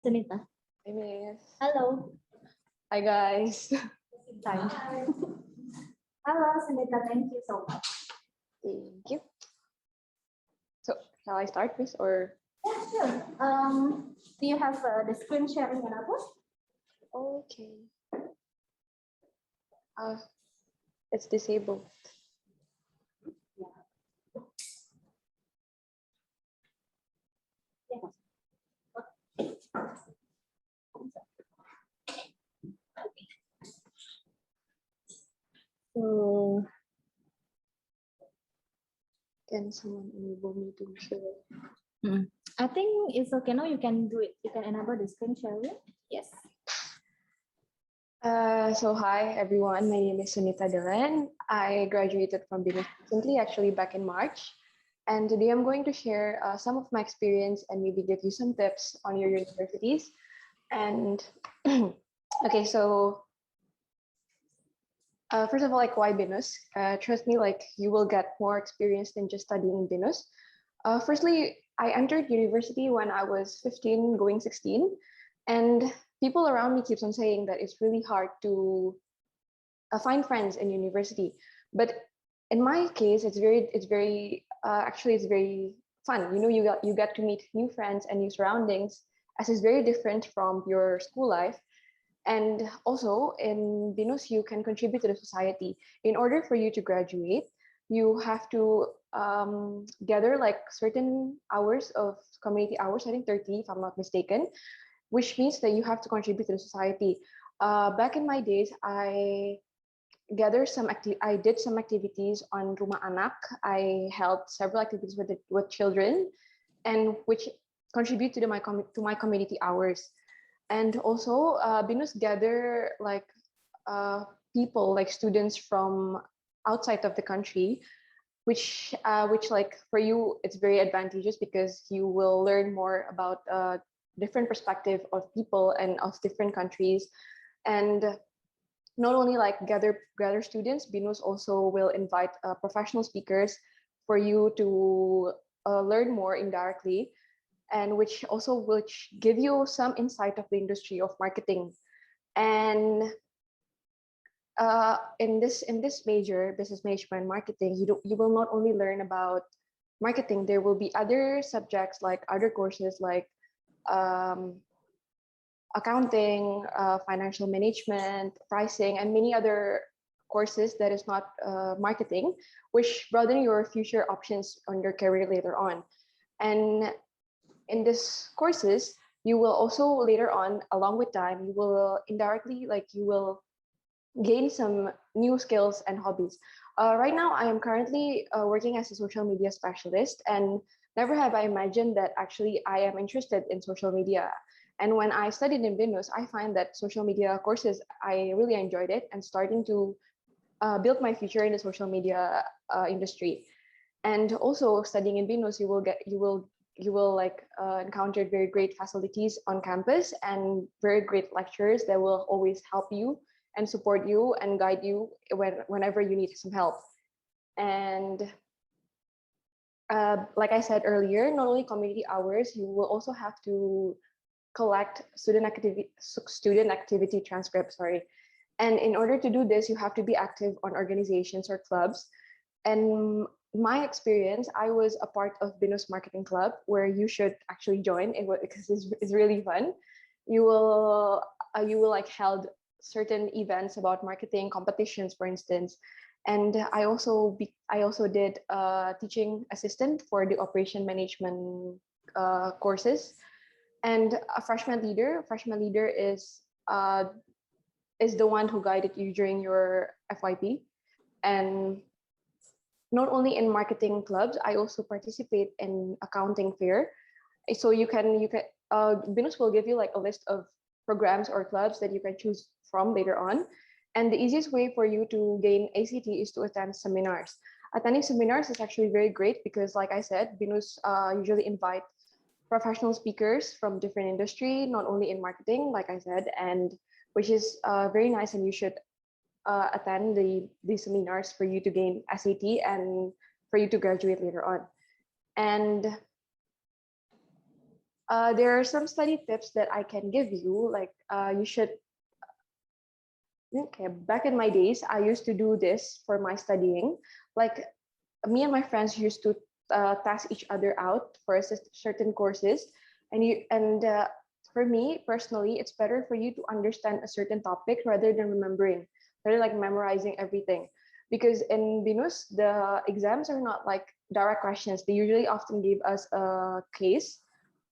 Sunita. Hi, Miss. Hello. Hi, guys. Time. Hello, Sunita. Thank you so much. Thank you. So, shall I start, Miss, or? Yeah, sure. Do you have the screen sharing enabled? Okay. It's disabled. So, can someone enable me to share? I think it's okay now. You can do it. You can enable the screen sharing. Yes. So hi everyone, my name is Sunita Dilan. I graduated from BINUS recently, actually back in March. And today I'm going to share some of my experience and maybe give you some tips on your universities. And okay, so first of all, like why BINUS? Trust me, like you will get more experience than just studying BINUS. Firstly, I entered university when I was 15, going 16, and people around me keeps on saying that it's really hard to find friends in university. But in my case, it's very fun. You know, you get to meet new friends and new surroundings, as is very different from your school life. And also in BINUS, you can contribute to the society. In order for you to graduate, you have to gather like certain hours of community hours, I think 30 if I'm not mistaken, which means that you have to contribute to the society. Back in my days, I did some activities on Rumah Anak. I held several activities with children, and which contribute to my community hours. And also, BINUS gather like people, like students from outside of the country, which like for you it's very advantageous because you will learn more about different perspective of people and of different countries. And not only like gather students, BINUS also will invite professional speakers for you to learn more indirectly, and which give you some insight of the industry of marketing. And in this major, business management marketing, you will not only learn about marketing. There will be other subjects, like other courses like accounting, financial management, pricing, and many other courses that is not marketing, which broaden your future options on your career later on. And in these courses, you will also later on, along with time, you will indirectly, like you will gain some new skills and hobbies. Right now, I am currently working as a social media specialist, and never have I imagined that actually I am interested in social media. And when I studied in BINUS, I find that social media courses, I really enjoyed it and starting to build my future in the social media industry. And also studying in BINUS, you will like encounter very great facilities on campus and very great lecturers that will always help you and support you and guide you whenever you need some help. And like I said earlier, not only community hours, you will also have to collect student activity transcripts, sorry. And in order to do this, you have to be active on organizations or clubs. And my experience, I was a part of BINUS Marketing Club, where you should actually join because it's really fun. You will like held certain events about marketing competitions, for instance. And I also did teaching assistant for the operation management courses. And a freshman leader is the one who guided you during your FYP. And not only in marketing clubs, I also participate in accounting fair. So you can BINUS will give you like a list of programs or clubs that you can choose from later on. And the easiest way for you to gain ACT is to attend seminars. Attending seminars is actually very great because, like I said, BINUS usually invite professional speakers from different industry, not only in marketing, like I said, and which is very nice, and you should attend the seminars for you to gain SAT and for you to graduate later on. And There are some study tips that I can give you. Like you should. Okay, back in my days, I used to do this for my studying. Like me and my friends used to task each other out for certain courses, and for me personally, it's better for you to understand a certain topic rather than rather like memorizing everything. Because in BINUS, the exams are not like direct questions. They usually often give us a case.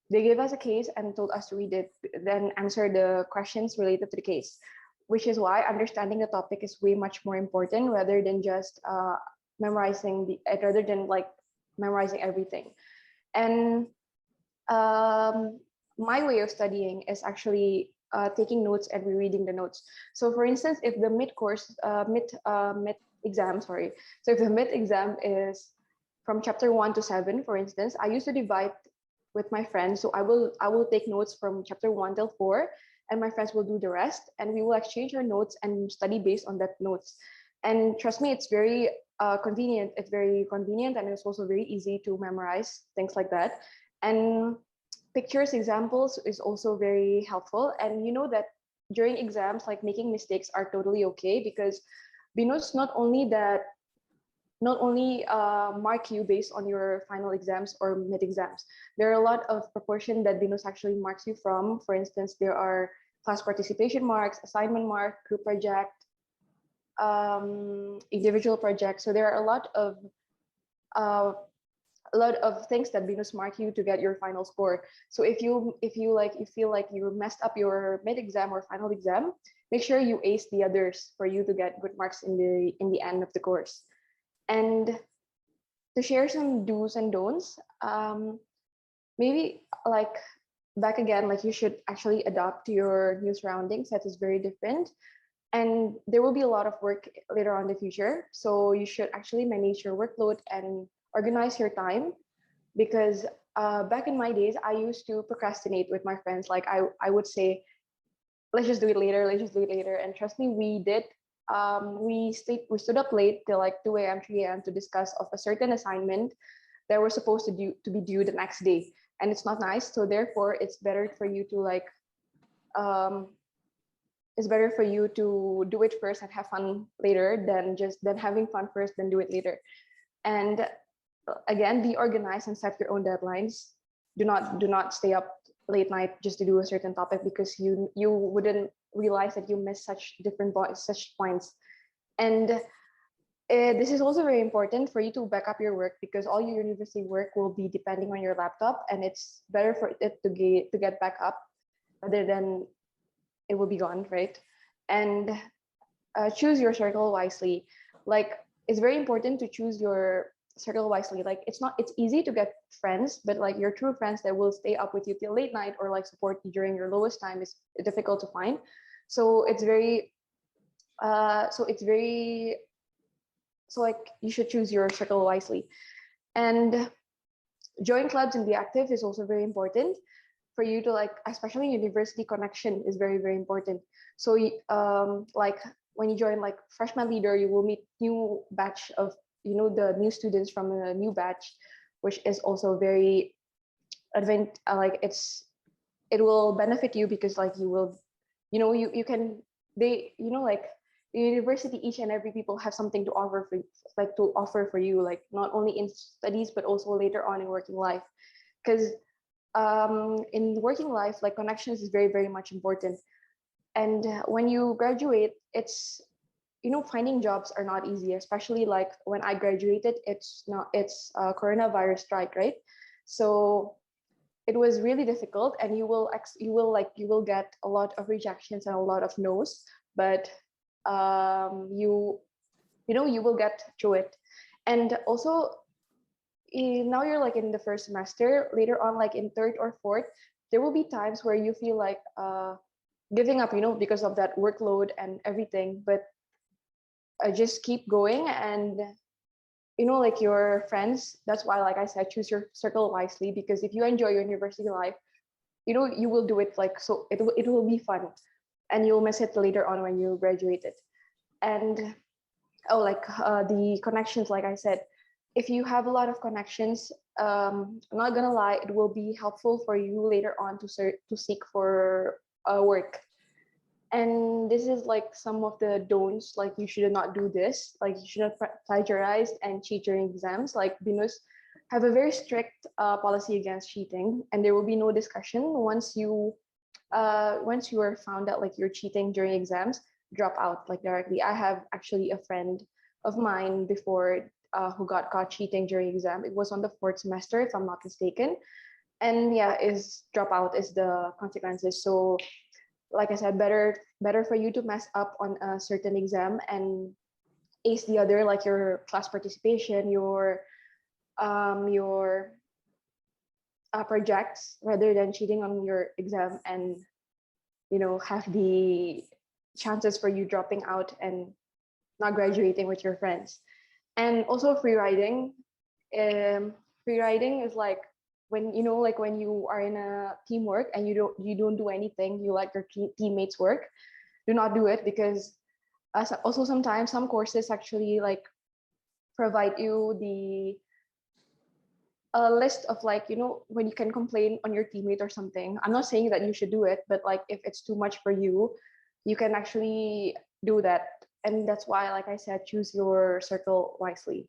They gave us a case and told us to read it, then answer the questions related to the case, which is why understanding the topic is way much more important rather than just rather than like memorizing everything. And um, my way of studying is actually taking notes and rereading the notes. So, for instance, if the mid exam, sorry, so if the mid exam is from chapter 1 to 7, for instance, I used to divide with my friends. So I will take notes from chapter 1 till 4, and my friends will do the rest, and we will exchange our notes and study based on that notes. And trust me, it's very convenient. It's very convenient, and it's also very easy to memorize things like that. And pictures examples is also very helpful. And you know that during exams, like making mistakes are totally okay, because BINUS not only mark you based on your final exams or mid exams. There are a lot of proportion that BINUS actually marks you from. For instance, there are class participation marks, assignment mark, group project, individual project. So there are uh, a lot of things that BINUS mark you to get your final score. So if you feel like you messed up your mid exam or final exam, make sure you ace the others for you to get good marks in the end of the course. And to share some do's and don'ts, maybe like back again, like you should actually adapt to your new surroundings. That is very different. And there will be a lot of work later on in the future. So you should actually manage your workload and organize your time, because back in my days, I used to procrastinate with my friends. Like I would say, let's just do it later, let's just do it later. And trust me, we did. We stood up late till like 2 a.m., 3 a.m. to discuss of a certain assignment that we're supposed to be due the next day. And it's not nice. So therefore, it's better for you to like um, it's better for you to do it first and have fun later than having fun first then do it later. And again, be organized and set your own deadlines. Do not stay up late night just to do a certain topic, because you wouldn't realize that you missed such points. And this is also very important for you to back up your work, because all your university work will be depending on your laptop, and it's better for it to get back up rather than it will be gone, right? And choose your circle wisely. Like it's very important to choose your circle wisely. Like it's easy to get friends, but like your true friends that will stay up with you till late night or like support you during your lowest time is difficult to find. So it's very so it's very so like you should choose your circle wisely. And join clubs and be active is also very important for you to like, especially university connection is very, very important. So like when you join like freshman leader, you will meet new batch of, the new students from a new batch, which is also very like it will benefit you, because like you will, you can, like the university, each and every people have something to offer for you, like not only in studies, but also later on in working life. Because in working life, like connections is very, very much important. And when you graduate, it's, finding jobs are not easy, especially like when I graduated, it's a coronavirus strike, right? So it was really difficult, and you will get a lot of rejections and a lot of no's, but you will get through it. And also, now you're like in the first semester, later on like in third or fourth, there will be times where you feel like giving up, because of that workload and everything. But just keep going, and like your friends, that's why, like I said, choose your circle wisely, because if you enjoy your university life, you will do it, like, so it will be fun, and you'll miss it later on when you graduated. And the connections, like I said, if you have a lot of connections, I'm not gonna lie, it will be helpful for you later on to seek for work. And this is like some of the don'ts, like you should not do this, like you should not plagiarize and cheat during exams. Like BINUS have a very strict policy against cheating, and there will be no discussion once you are found out like you're cheating during exams. Drop out like directly. I have actually a friend of mine before who got caught cheating during exam. It was on the 4th semester, if I'm not mistaken. And yeah, is drop out is the consequences. So like I said, better for you to mess up on a certain exam and ace the other, like your class participation, your projects, rather than cheating on your exam and have the chances for you dropping out and not graduating with your friends. And also free riding. Free riding is like when like when you are in a teamwork and you don't do anything, you let your teammates work. Do not do it, because also sometimes some courses actually like provide you the a list of like when you can complain on your teammate or something. I'm not saying that you should do it, but like if it's too much for you, you can actually do that. And that's why, like I said, choose your circle wisely.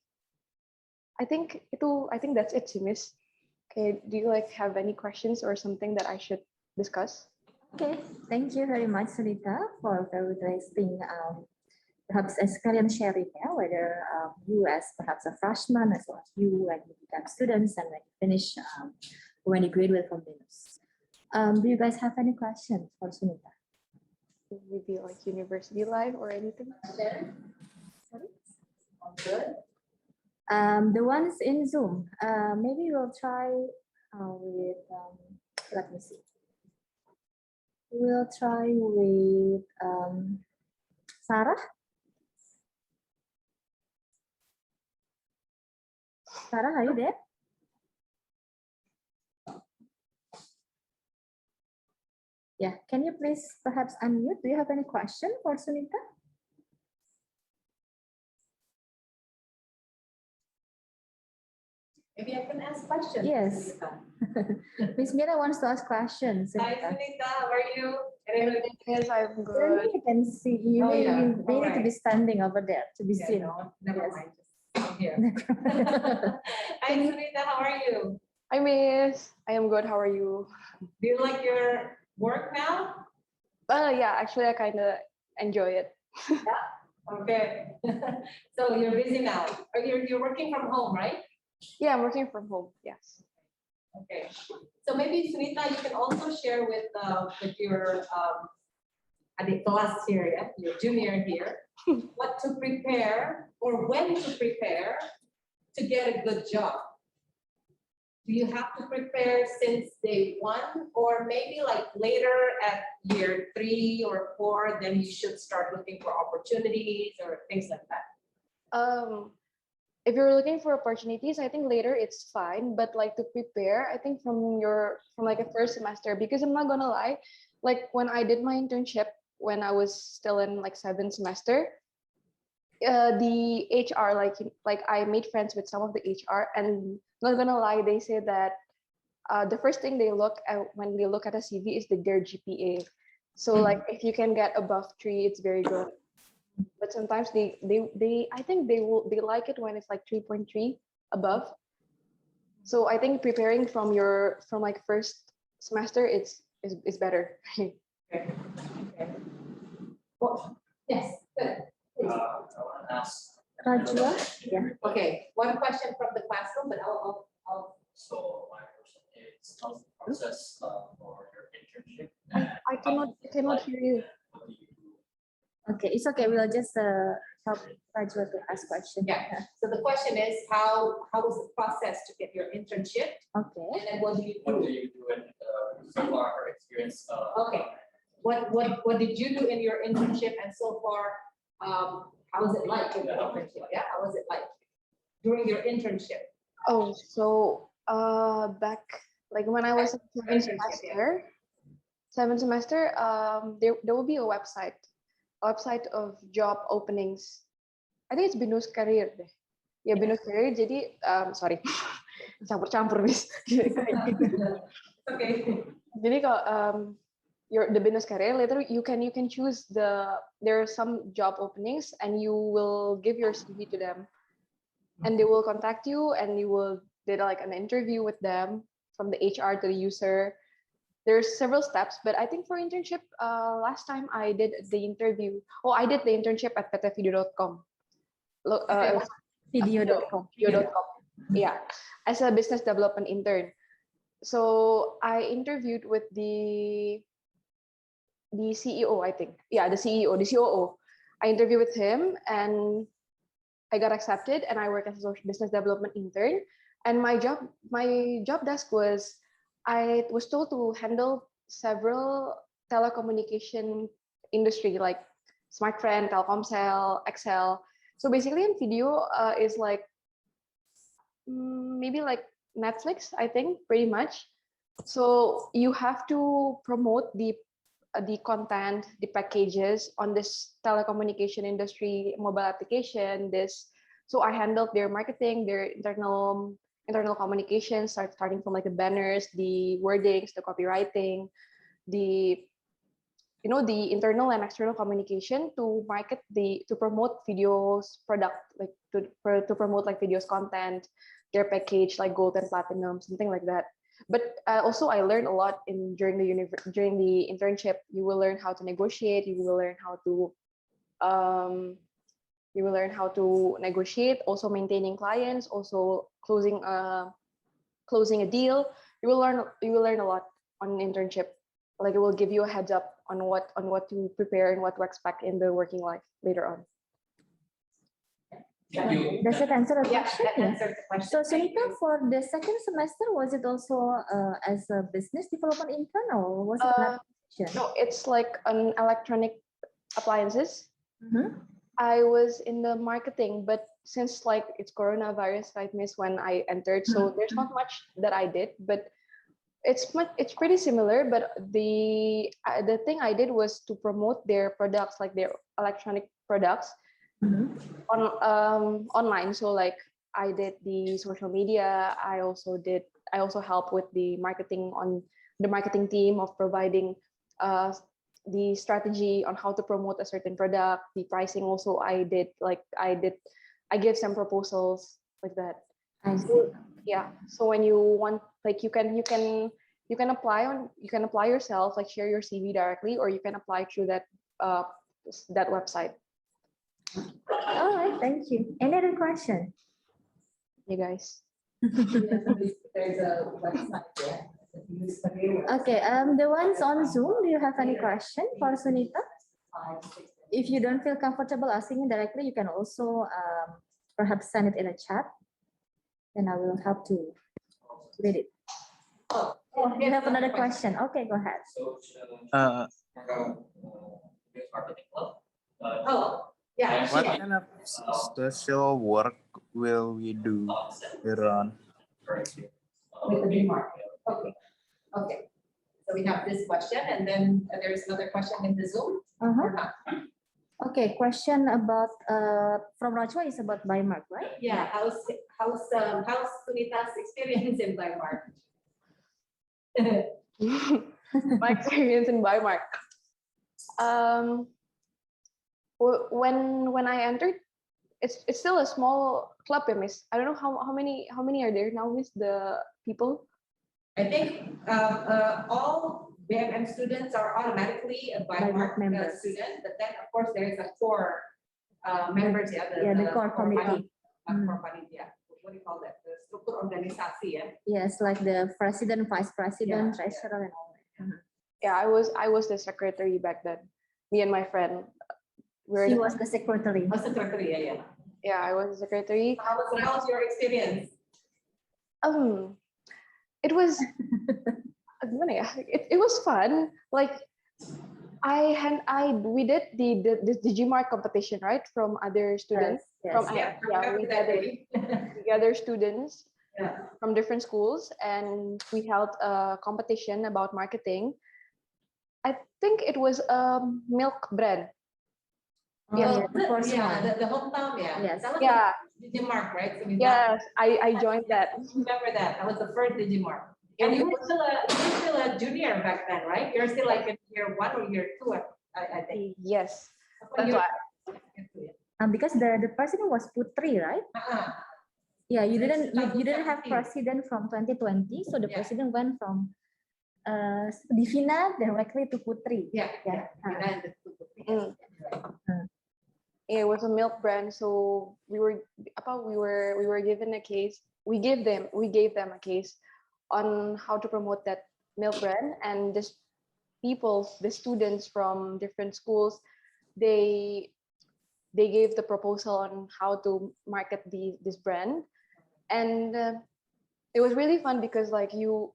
I think that's it, Simis. Okay, do you like have any questions or something that I should discuss? Okay, thank you very much, Sunita, for very interesting perhaps sekalian sharing, whether you as perhaps a freshman, as well as you when you become students and when you finish, when you graduate from BINUS. Do you guys have any questions for Sunita? Maybe like university life or anything? Sorry? Good. The ones in Zoom, maybe we'll try with, let me see. We'll try with Sarah. Sarah, are you there? Yeah, can you please perhaps unmute? Do you have any question for Sunita? Maybe I can ask questions. Yes. Miss Mira wants to ask questions. Hi, Sunita. How are you? Yes, I'm good. Certainly you can see you. Oh, yeah. You may need to be Alright. standing over there to be Yeah, seen. no, never Yes. mind. Just sit here. Hi, Sunita. How are you? Hi, Miss. I am good. How are you? Do you like your work now? Yeah, actually, I kind of enjoy it. Okay. So you're busy now. Or you're working from home, right? Yeah, I'm working from home. Yes. Okay. So maybe Sunita, you can also share with your adik kelas here, yeah, your junior here, what to prepare or when to prepare to get a good job. Do you have to prepare since day one, or maybe like later at year 3 or 4, then you should start looking for opportunities or things like that? If you're looking for opportunities, I think later it's fine. But like to prepare, I think from like a first semester, because I'm not gonna lie, like when I did my internship when I was still in like 7th semester, the HR like I made friends with some of the HR, and not gonna lie, they say that the first thing they look at when they look at a CV is their GPA. So like if you can get above 3, it's very good. But sometimes they I think they like it when it's like 3.3 above. So I think preparing from like first semester is better. Okay. Okay. Well, yes, good. I want to ask. Rajwa? Yeah. Okay, one question from the classroom, but I'll So my question is, how's the process for your internship? I cannot hear you. What do you do? Okay, it's okay. We'll just help Rajwa to ask questions. Yeah. So the question is, how was the process to get your internship, Okay. and then what do you What do do? you do in so far or experience? Okay. What did you do in your internship, and so far, how was it like in your internship? Yeah, how was it like during your internship? Oh, so back like when I was in Internship, seventh semester, there will be a website of job openings. I think it's BINUS Career deh. Ya BINUS Career. Jadi sorry, campur-campur bis. Okay. Jadi kalau the BINUS career later you can choose there are some job openings and you will give your CV to them and they will contact you and you will did like an interview with them from the HR to the user. There's several steps, but I think for internship last time I did the interview. Oh, I did the internship at ptvideo.com. Video.com. Video.com. Yeah, as a business development intern. So I interviewed with the CEO, I think. Yeah, the CEO, the COO. I interviewed with him and I got accepted and I work as a business development intern. And my job desk was, I was told to handle several telecommunication industry like Smartfren, Telkomsel, Excel. So basically in video is like maybe like Netflix, I think, pretty much. So you have to promote the content, the packages on this telecommunication industry, mobile application, this. So I handled their marketing, their internal communications, starting from like the banners, the wordings, the copywriting, the internal and external communication to market to promote videos product, like to promote like videos content, their package like gold and platinum, something like that. But also I learned a lot during the internship. You will learn how to negotiate. You will learn how to negotiate. Also maintaining clients. Also closing a deal. You will learn a lot on an internship. Like it will give you a heads up on what to prepare and what to expect in the working life later on. Thank you. Does it answer the Yeah, question? that answers the question. So Sunita, for the second semester, was it also as a business development intern or was it an application? No, it's like an electronic appliances. Mhm. I was in the marketing, but since like it's coronavirus, I missed when I entered, so there's not much that I did, but it's pretty similar. But the thing I did was to promote their products, like their electronic products, on online. So like I did the social media. I also helped with the marketing on the marketing team of providing the strategy on how to promote a certain product, the pricing also I gave some proposals like that. I see. Yeah, so when you want, like you can apply yourself, like share your CV directly, or you can apply through that website. All right, thank you. Any other question? You guys. There's a website, yeah. Okay, the ones on Zoom, do you have any question for Sunita? If you don't feel comfortable asking it directly, you can also perhaps send it in a chat. Then I will help to read it. Oh, you have another question. Okay, go ahead. So, marketing club. Oh, yeah. What kind of social work will we do later on? With the remark. Okay. Okay. So we have this question, and then there's another question in the Zoom. Or not? Okay, question about from Rajwa is about Biomark, right? Yeah. How's Sunita's experience in Biomark? My experience in Biomark. When I entered, it's still a small club, Miss. I don't know how many are there now, Miss, the people. I think all BMM students are automatically a Biomark members. student, but then of course there is a core members, The core committee. Core panitia. What do you call that? The struktur organisasi, yeah. Yes, like the president, vice president, treasurer, and all that. Yeah, I was the secretary back then. Me and my friend. She was the secretary. Oh, secretary, yeah. Yeah, I was the secretary. How was your experience? It was it was fun. Like we did the GMARK competition, right, from other students. We gathered students from different schools, and we held a competition about marketing. I think it was a milk brand. Oh, yeah, the first one. The hometown, yeah. Yes. Digimark, right? Sunita? Yes, I joined that. Remember that? That was the first Digimark. And you were still a junior back then, right? You're still like in year 1 or year 2, I think. Yes, When that's you- why. Because the president was Putri, right? Yeah, you didn't have 2017. president from 2020, so the Yeah. president went from Divina directly to Putri. Yeah, Yeah. yeah. Mm. It was a milk brand, so we were given a case. We gave them a case on how to promote that milk brand, and the students from different schools, they gave the proposal on how to market this brand, and it was really fun because like you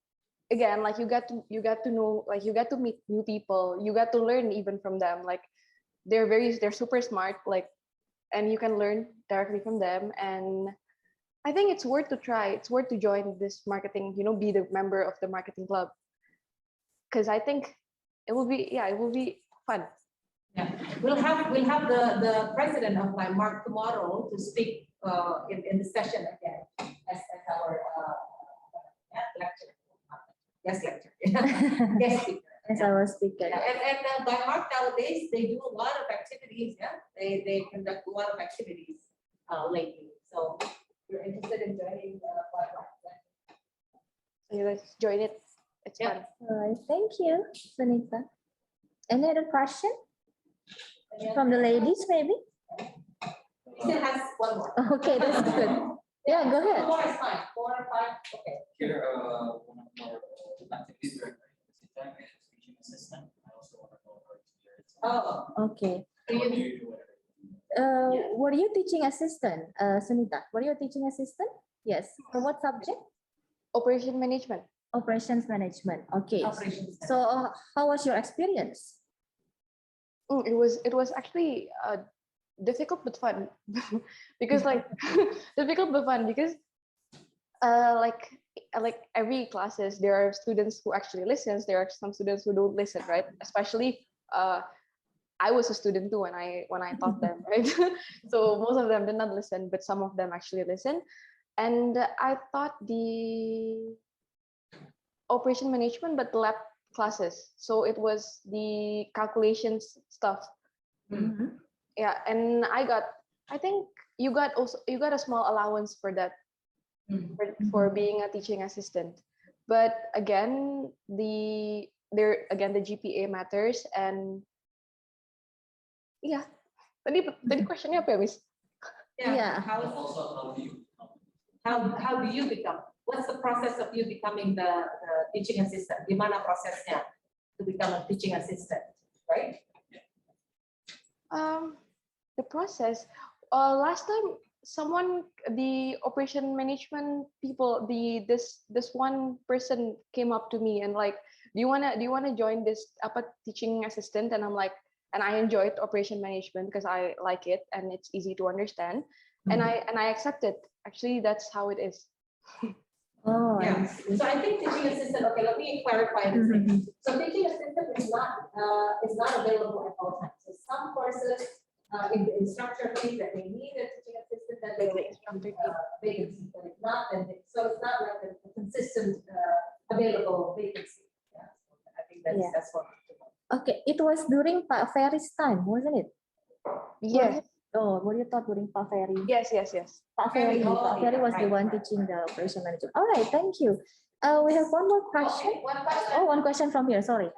get to know, like you get to meet new people, you get to learn even from them, like they're super smart, like, and you can learn directly from them. And I think it's worth to try. It's worth to join this marketing, be the member of the marketing club, because I think it will be fun. Yeah, we'll have the president of my Mark tomorrow to speak in the session again as our lecture. Yes, lecture. Yes, speaker. As our speaker. Yeah, and by Mark nowadays they do a lot of activities. Yeah, they conduct a lot of activities lately. So if you're interested in joining by Mark, So you guys join it. It's Yeah. fun. All right, thank you, Sunita. Any other question from the ladies, maybe? he still has one more. Okay, that's good. Yeah, go One ahead. more is fine. 4 or 5. Okay. Here, one of our activities during my university time is teaching assistant. I also want to know her experience. Oh, Okay. do What do you, you do? Whatever. Were you teaching assistant, Sunita? Were you a teaching assistant? Yes. For what subject? Operation management. Operations management. Okay. operations? So, how was your experience? It was actually difficult but fun because like difficult but fun because like every classes there are students who actually listens, there are some students who don't listen, right? Especially I was a student too when I taught them, right? So most of them did not listen, but some of them actually listen. And I taught the operation management but lab classes, so it was the calculations stuff. Mhm. Yeah, and I think you got a small allowance for that, for being a teaching assistant. But again, the GPA matters. And yeah, tadi questionnya apa ya, Miss? Yeah. Also, How do you become? What's the process of you becoming the teaching assistant? Gimana prosesnya to become a teaching assistant, right? The process. Last time, the operation management people, this one person came up to me and like, do you wanna join this teaching assistant? And I'm like, and I enjoyed operation management because I like it and it's easy to understand, and I accepted. Actually, that's how it is. Oh, Yeah. I see. So I think teaching assistant. Okay, let me clarify this thing. So teaching assistant is not available at all times. So some courses in the instructor think that they need a teaching assistant, that they will vacancy, but if not, then so it's not like a consistent available vacancy. Yeah. So I think Yeah. that's what. Okay, it was during Pak Ferry's time, wasn't it? Yes, Oh, were you taught during Pak Ferry? yes. Pak Ferry, Oh, Pak Ferry yeah, was the right, one right. teaching the operation management. All right, thank you. We have one more question. Okay, one question. Oh, one question from here. Sorry.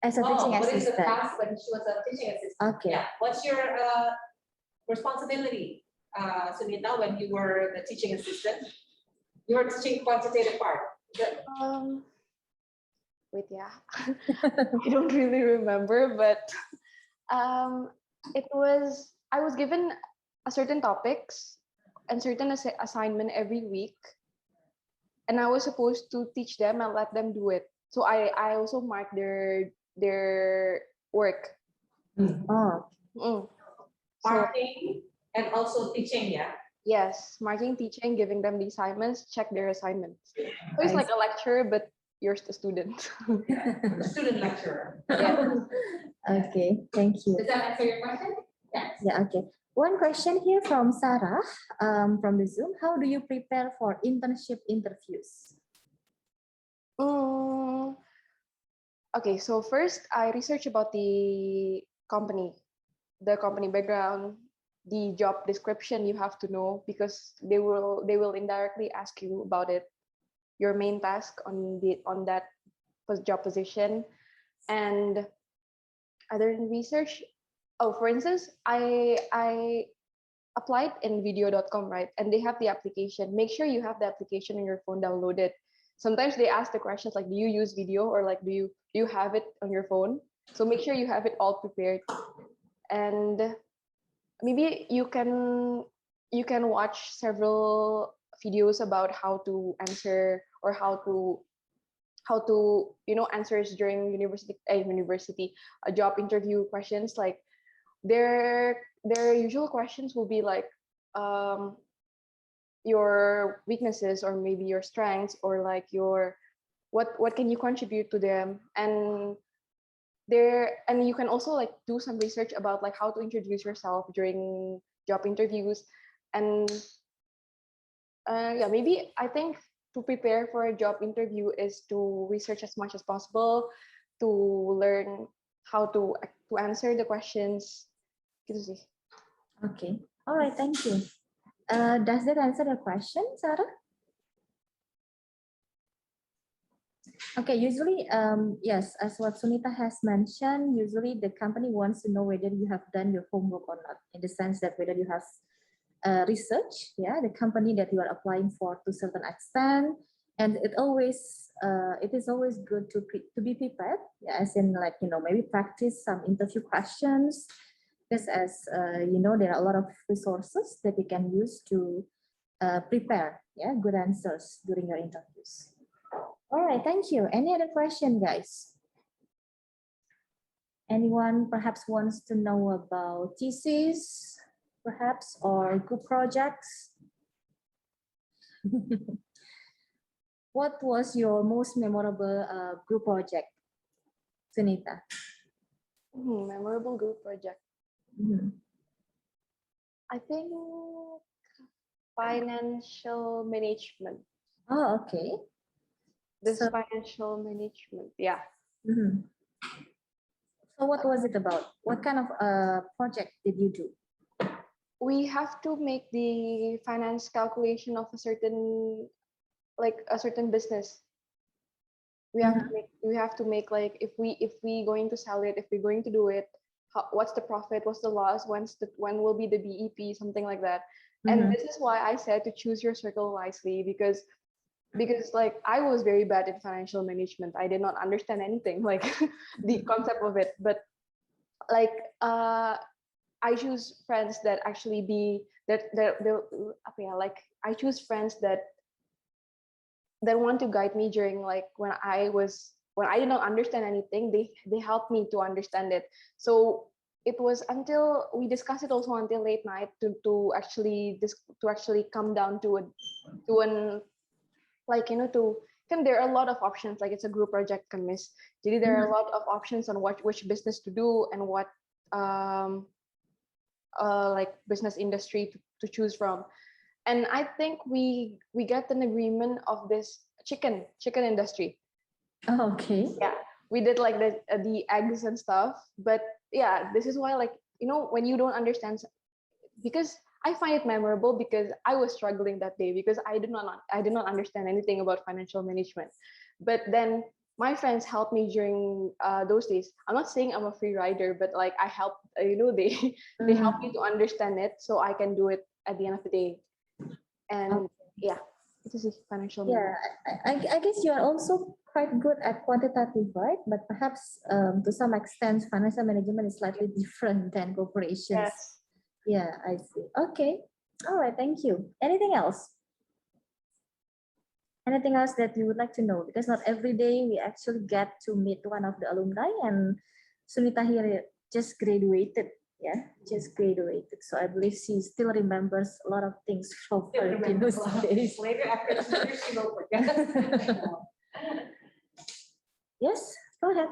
As a teaching what is the assistant. task when she was a teaching assistant? Okay. Yeah. What's your responsibility, Sunita, when you were the teaching assistant? You were teaching quantitative part. Wait, yeah. I don't really remember, but I was given a certain topics and certain assignment every week, and I was supposed to teach them and let them do it. So I also mark their work. Oh, So Marking and also teaching, yeah. yes, marking, teaching, giving them the assignments, check their assignments. So it's like a lecture, but you're the student. The student lecturer. Yeah. Okay, thank you. Does that answer your question? Yes. Yeah, okay. One question here from Sarah from the Zoom. How do you prepare for internship interviews? Okay, so first I research about the company background, the job description you have to know because they will indirectly ask you about it, your main task on that job position, and other than research. Oh, for instance, I applied in video.com, right? And they have the application. Make sure you have the application on your phone downloaded. Sometimes they ask the questions like, do you use video, or like, do you have it on your phone? So make sure you have it all prepared. And maybe you can watch several videos about how to answer, or how to answers during university job interview questions. Like their usual questions will be like your weaknesses, or maybe your strengths, or like your what can you contribute to them. And you can also like do some research about like how to introduce yourself during job interviews. And yeah, maybe I think to prepare for a job interview is to research as much as possible, to learn how to answer the questions. Gitu sih. Okay, all right, thank you. Does that answer the question, Sarah? Okay, usually, yes, as what Sunita has mentioned, usually the company wants to know whether you have done your homework or not, in the sense that whether you have research, yeah, the company that you are applying for to a certain extent, and it is always good to be prepared, yeah, as in like maybe practice some interview questions, because as there are a lot of resources that you can use to prepare, yeah, good answers during your interviews. All right, thank you. Any other question, guys? Anyone perhaps wants to know about thesis, perhaps, or group projects? What was your most memorable group project, Sunita? Memorable group project. I think financial management. Oh, okay. Financial management, yeah. So what was it about? What kind of project did you do? We have to make the finance calculation of a certain business. We have to make like if we going to sell it, if we're going to do it, what's the profit, what's the loss, when will be the BEP, something like that. And this is why I said to choose your circle wisely, because like I was very bad at financial management. I did not understand anything, like the concept of it. But like I choose friends that actually I choose friends that want to guide me during like when I did not understand anything. They helped me to understand it. So it was until we discussed it also until late night to actually come down to an like there are a lot of options, like it's a group project kan Miss. Jadi there are a lot of options on which business to do and what like business industry to choose from. And I think we got an agreement of this chicken industry. Oh, okay. Yeah, we did like the eggs and stuff. But yeah, this is why, like, when you don't understand, because I find it memorable because I was struggling that day because I did not understand anything about financial management. But then my friends helped me during those days. I'm not saying I'm a free rider, but like I helped, they helped me to understand it so I can do it at the end of the day. And yeah, this is financial management. I guess you are also quite good at quantitative, right? But perhaps to some extent, financial management is slightly different than corporations. Yes. Yeah, I see. Okay. All right. Thank you. Anything else? Anything else that you would like to know? Because not every day we actually get to meet one of the alumni, and Sunita here just graduated. Yeah, just graduated. So I believe she still remembers a lot of things from her BINUS days. Later after she will forget. Yes, go ahead.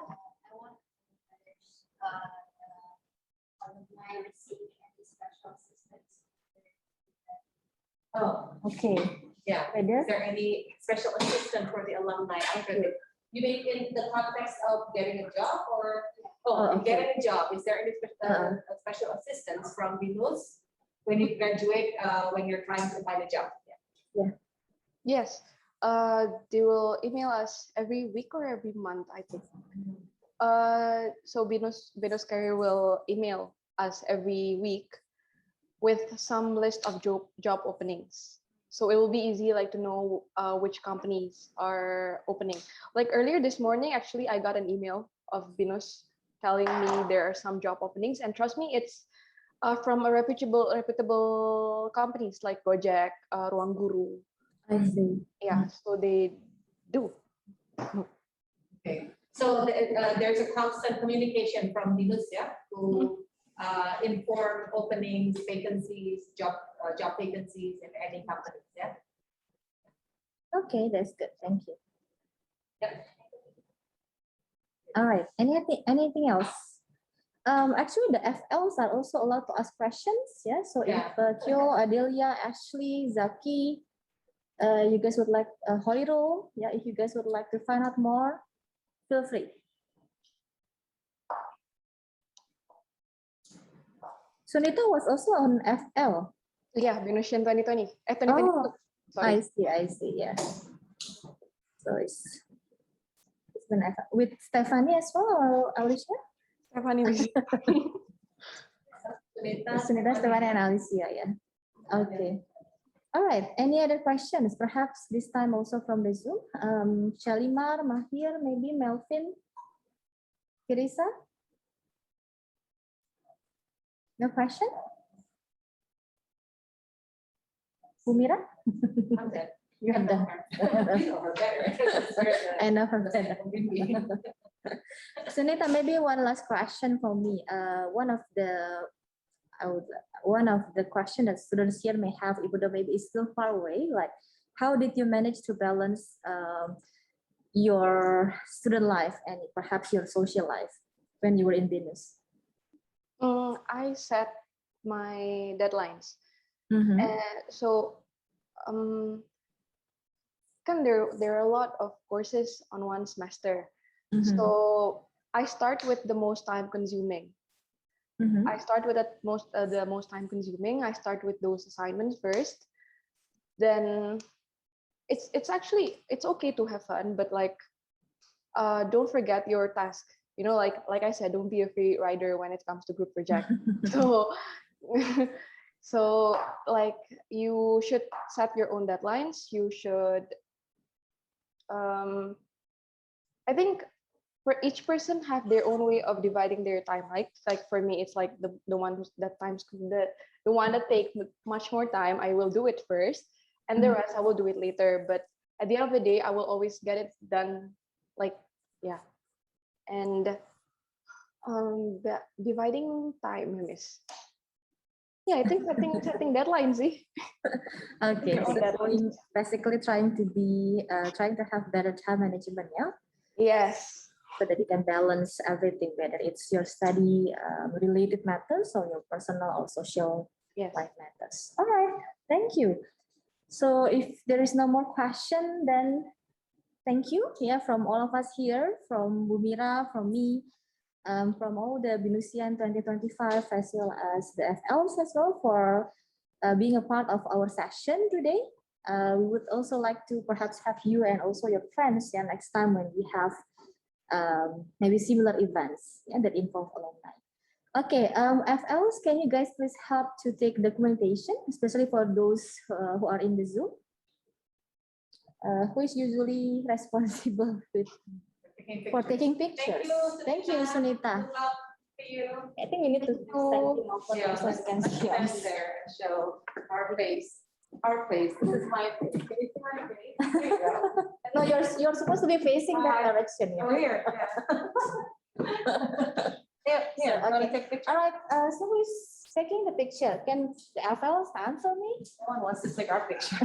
alumni receiving any special assistance. Oh, Okay, yeah. whether Is there any special assistance for the alumni after the, you mean in the context of getting a job or, Oh, okay. getting a job, is there any a special assistance from BINUS when you graduate, when you're trying to find a job? Yes, they will email us every week or every month, I think. So BINUS Career will email us every week with some list of job openings. So it will be easy like to know which companies are opening. Like earlier this morning, actually, I got an email of BINUS telling me there are some job openings, and trust me, it's from a reputable companies like Gojek, Ruang Guru. I see. Yeah, so they do. Okay, so there's a constant communication from BINUS, yeah, to inform openings, vacancies, job vacancies in any companies, yeah? Okay, that's good. Thank you. Yep. All right. Anything else? Actually, the FLs are also allowed to ask questions. Yeah. So Yeah. if Kyo, Adelia, Ashley, Zaki, you guys would like Hoiro, yeah. If you guys would like to find out more, feel free. Sunita was also on FL. Yeah, BINUSIan 2020. 2022. Oh, Sorry. I see. Yeah. So it's been with Stephanie as well, or Alicia? Stephanie was Sunita, Stephanie, and Alicia. Yeah. Okay. All right. Any other questions? Perhaps this time also from the Zoom. Shalimar, Mahir, maybe Melvin, Kirisa. No question? Bumira? I'm dead. You have done. You know her better. I know her better. Sunita, maybe one last question for me. One of the question that students here may have, even though maybe it's still far away, like how did you manage to balance your student life and perhaps your social life when you were in BINUS? I set my deadlines. Mm-hmm. So there are a lot of courses on one semester. Mm-hmm. So I start with the most time consuming. Mm-hmm. I start with the most time consuming. I start with those assignments first. Then it's okay to have fun, but like don't forget your task. You know, like I said, don't be a free rider when it comes to group project. So so like you should set your own deadlines. You should I think for each person have their own way of dividing their time. Like for me, it's like the one the one that takes much more time, I will do it first, and the rest I will do it later. But at the end of the day, I will always get it done. Like and the dividing time is I think setting deadlines. Okay, Your own so deadlines. basically trying to have better time management, yeah. Yes. So that you can balance everything, whether it's your study related matters or your personal or social Yes. life matters. All right, thank you. So if there is no more question, then thank you, from all of us here, from Bumira, from me, from all the BINUSIAN 2025, as well as the FLs as well, for being a part of our session today. We would also like to perhaps have you and also your friends next time when we have maybe similar events that involve alumni. Okay, FLs, can you guys please help to take documentation, especially for those who are in the Zoom? Who is usually responsible for taking pictures? Thank you, Sunita. I think we need to send him over so he can see us. There and show our face. Our face. This is my face. Can you see my face? There you go. No, you're supposed to be facing that direction. Oh, here. Yeah. Here, So, want to okay. take a picture? All right, so who is taking the picture? Can the FLs answer me? No one wants to take our picture.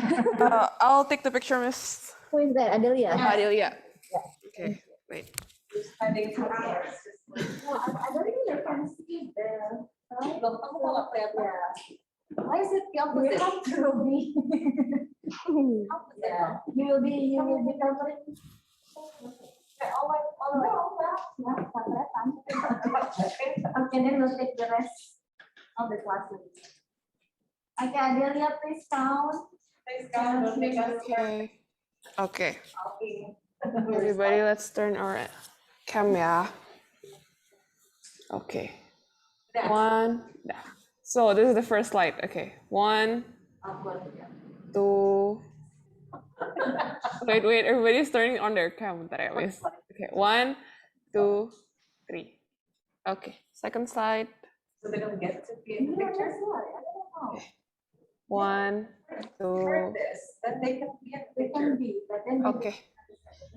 I'll take the picture, Miss Who is that? Adelia? Adelia. Yeah. Okay, wait. We're spending 2 hours. I don't think you can see the. Loh, kamu kok nggak kelihatan? Yeah. Why is it the You opposite? have to be. Yeah. You will be covering. All right. Okay, then we'll take the rest of the classes. Okay, Adelia, please count. Thanks, guys. Don't make us Okay. Okay. okay. Everybody, let's turn our cam ya. Okay. Dah. One. Dah. So this is the first slide. Okay. 1, 2. Wait. Everybody's turning on their cam. Bentar ya, Miss. Okay. 1, 2, 3. Okay. Second slide. So they're gonna get to be in the picture. 1, 2. Heard this, that they can be in the They picture. can be, but then. Okay.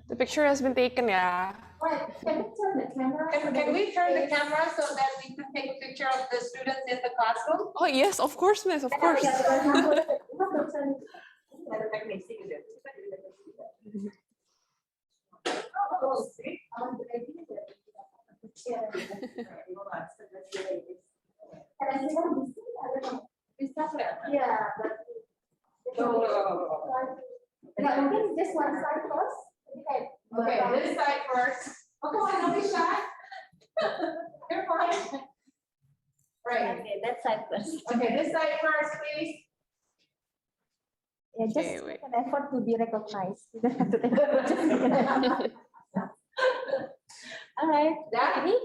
The picture has been taken ya. Wait, can we turn the camera? Can we turn the camera so that we can take a picture of the students in the classroom? Oh yes, of course, Miss. Of course. Yeah, for example, you have to turn. Let me see this. Oh, see? Yeah. Can I see one? I don't know. Yeah, but. Yeah, mungkin just one side first. Okay, this side first. Okay, don't be shy. You're fine. Right, Okay, that side first. okay, this side first, please. Yeah, just Okay, wait. make an effort to be recognized. You don't have to take just make an effort. All right, That, ready?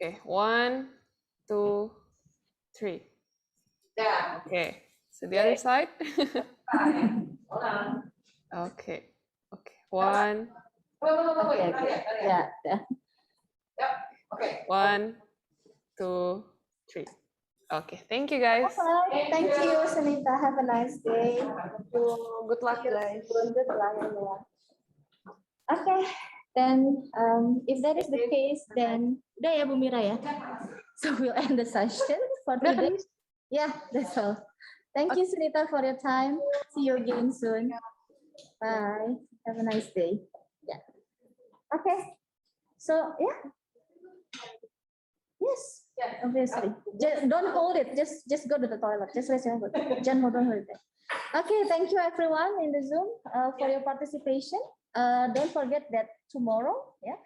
Okay. 1, 2, 3. yeah, Okay. So the other side. fine. Hold on. Okay. Okay. 1, Wait, Okay, not okay. yet, not yet. Yeah, yeah. Yep, okay. 1, 2, 3. Okay. Thank you, guys. Okay, thank Thank you, you. Sunita. Have a nice day. Good luck, guys. Good luck, everyone. Okay, then if that is the case, then udah ya Bu Mira ya. So we'll end the session for Udah kan, today. Miss? Yeah, that's all. Thank you, Sunita, for your time. See you again soon. Bye. Have a nice day. Yeah. Okay. So yeah. Yes. Yeah. Obviously. Don't hold it. Just go to the toilet. Just raise your hand. Don't hold it. Okay. Thank you, everyone in the Zoom for your participation. Don't forget that tomorrow, yeah,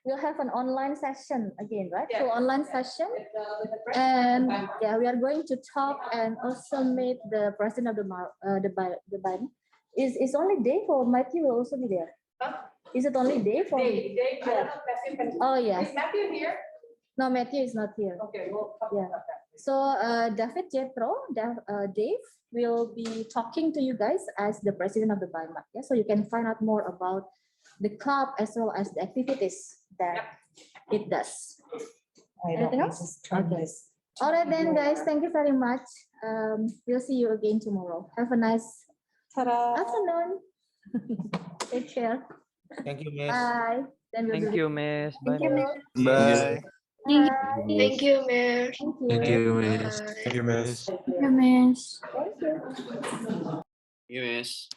we'll have an online session again, right? Yeah. So online session. With the press. And yeah, we are going to talk and also meet the president of the Biden. Is only Dave or Matthew will also be there? Huh? Is it only Dave or? Dave, I don't know if Matthew can. Oh yes. Is Matthew here? No, Matthew is not here. Okay, we'll talk Yeah. about that. So David Jethro, Dave will be talking to you guys as the president of the BINUS. Yeah, so you can find out more about the club as well as the activities that it does. Anything else? Okay. All right then, guys. Thank you very much. We'll see you again tomorrow. Have a nice afternoon. Take care. Thank you, Miss. Bye. Then we'll Thank do- you, Miss. Thank Bye. you. Bye. Bye. Thank you, Mayor. Thank you. Bye. Thank you, Miss. Thank you. You, Miss.